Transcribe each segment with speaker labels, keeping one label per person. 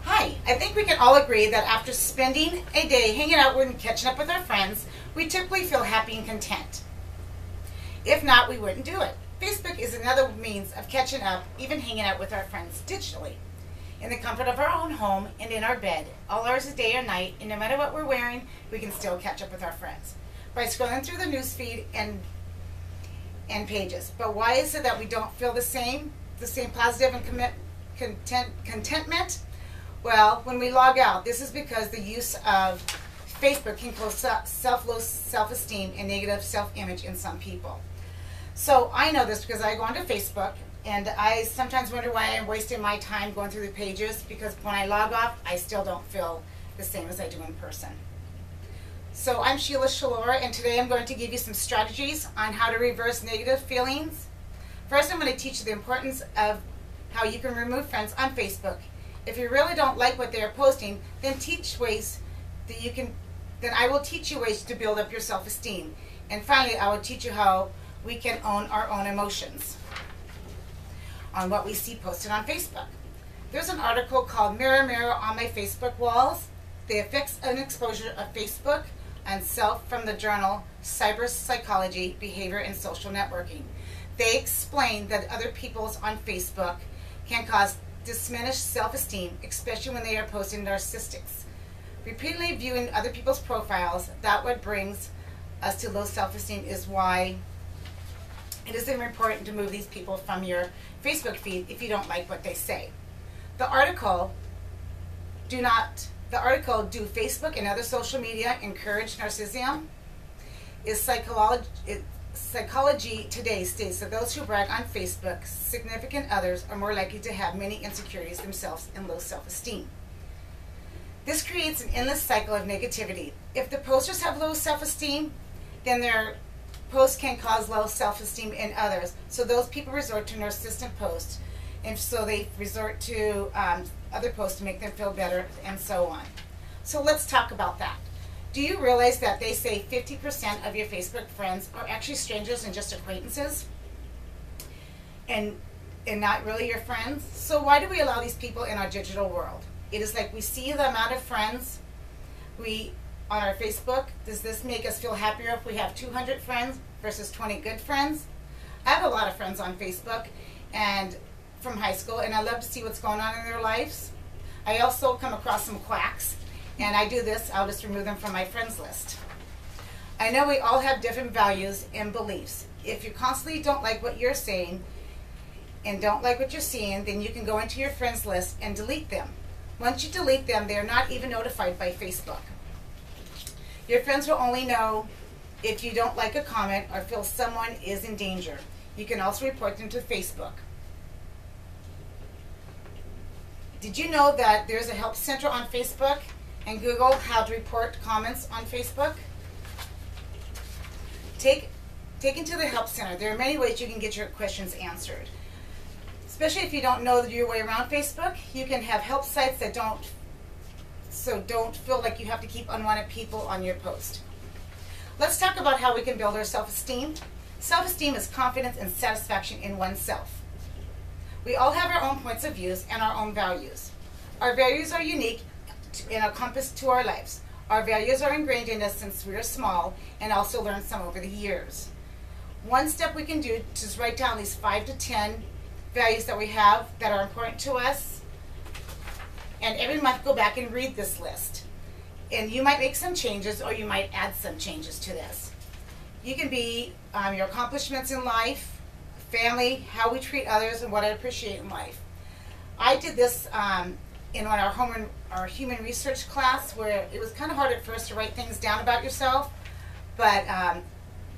Speaker 1: Hi, I think we can all agree that after spending a day hanging out and catching up with our friends, we typically feel happy and content. If not, we wouldn't do it. Facebook is another means of catching up, even hanging out with our friends digitally. In the comfort of our own home and in our bed, all hours of day or night, and no matter what we're wearing, we can still catch up with our friends by scrolling through the newsfeed and pages. But why is it that we don't feel the same positive and contentment? Well, when we log out, this is because the use of Facebook can cause low self-esteem and negative self-image in some people. So I know this because I go onto Facebook, and I sometimes wonder why I'm wasting my time going through the pages, because when I log off, I still don't feel the same as I do in person. So I'm Sheila, and today I'm going to give you some strategies on how to reverse negative feelings. First, I'm going to teach you the importance of how you can remove friends on Facebook. If you really don't like what they are posting, then I will teach you ways to build up your self-esteem. And finally, I will teach you how we can own our own emotions on what we see posted on Facebook. There's an article called Mirror, Mirror on My Facebook Walls: The Effects and Exposure of Facebook on Self, from the journal Cyber Psychology, Behavior, and Social Networking. They explain that other people's on Facebook can cause diminished self-esteem, especially when they are posting narcissists. Repeatedly viewing other people's profiles, that what brings us to low self-esteem, is why it is important to move these people from your Facebook feed if you don't like what they say. The article, Do Facebook and Other Social Media Encourage Narcissism? Psychology Today states that those who brag on Facebook, significant others, are more likely to have many insecurities themselves and low self-esteem. This creates an endless cycle of negativity. If the posters have low self-esteem, then their posts can cause low self-esteem in others. So those people resort to narcissistic posts, and so they resort to other posts to make them feel better, and so on. So let's talk about that. Do you realize that they say 50% of your Facebook friends are actually strangers and just acquaintances, and not really your friends? So why do we allow these people in our digital world? It is like we see the amount of friends on our Facebook. Does this make us feel happier if we have 200 friends versus 20 good friends? I have a lot of friends on Facebook and from high school, and I love to see what's going on in their lives. I also come across some quacks, and I do this, I'll just remove them from my friends list. I know we all have different values and beliefs. If you constantly don't like what you're saying and don't like what you're seeing, then you can go into your friends list and delete them. Once you delete them, they are not even notified by Facebook. Your friends will only know if you don't like a comment or feel someone is in danger. You can also report them to Facebook. Did you know that there's a help center on Facebook? And Google how to report comments on Facebook? Taken to the help center, there are many ways you can get your questions answered. Especially if you don't know your way around Facebook, you can have help sites that don't feel like you have to keep unwanted people on your post. Let's talk about how we can build our self-esteem. Self-esteem is confidence and satisfaction in oneself. We all have our own points of views and our own values. Our values are unique and a compass to our lives. Our values are ingrained in us since we are small, and also learned some over the years. One step we can do is write down these 5 to 10 values that we have that are important to us, and every month go back and read this list. And you might make some changes, or you might add some changes to this. You can be your accomplishments in life, family, how we treat others, and what I appreciate in life. I did this in our human research class, where it was kind of hard at first to write things down about yourself, but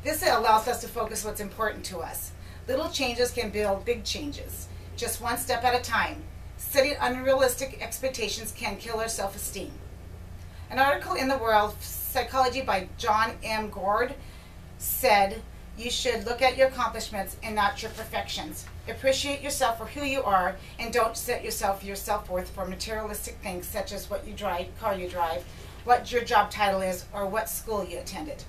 Speaker 1: this allows us to focus what's important to us. Little changes can build big changes, just one step at a time. Setting unrealistic expectations can kill our self-esteem. An article in the World Psychology by John M. Gord said, you should look at your accomplishments and not your perfections. Appreciate yourself for who you are, and don't set your self-worth for materialistic things such as what you drive, car you drive, what your job title is, or what school you attended.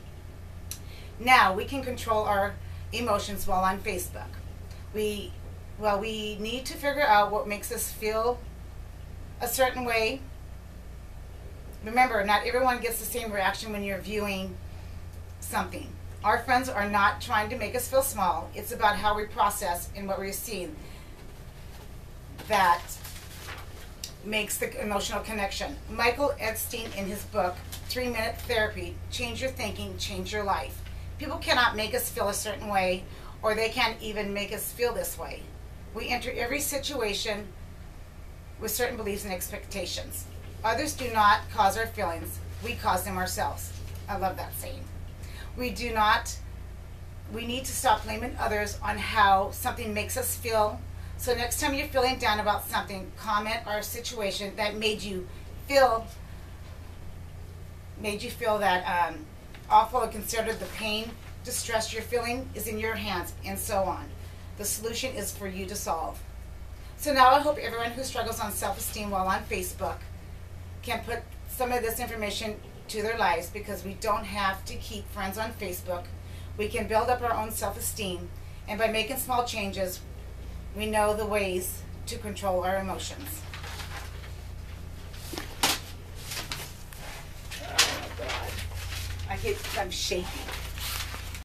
Speaker 1: Now we can control our emotions while on Facebook. We Well, we need to figure out what makes us feel a certain way. Remember, not everyone gets the same reaction when you're viewing something. Our friends are not trying to make us feel small. It's about how we process and what we're seeing that makes the emotional connection. Michael Epstein, in his book, 3-Minute Therapy, Change Your Thinking, Change Your Life. People cannot make us feel a certain way, or they can't even make us feel this way. We enter every situation with certain beliefs and expectations. Others do not cause our feelings. We cause them ourselves. I love that saying. We need to stop blaming others on how something makes us feel. So next time you're feeling down about something, comment or a situation that made you feel that awful, or consider the pain, distress you're feeling is in your hands, and so on. The solution is for you to solve. So now I hope everyone who struggles on self-esteem while on Facebook can put some of this information to their lives, because we don't have to keep friends on Facebook. We can build up our own self-esteem, and by making small changes, we know the ways to control our emotions. Oh God, I'm shaking.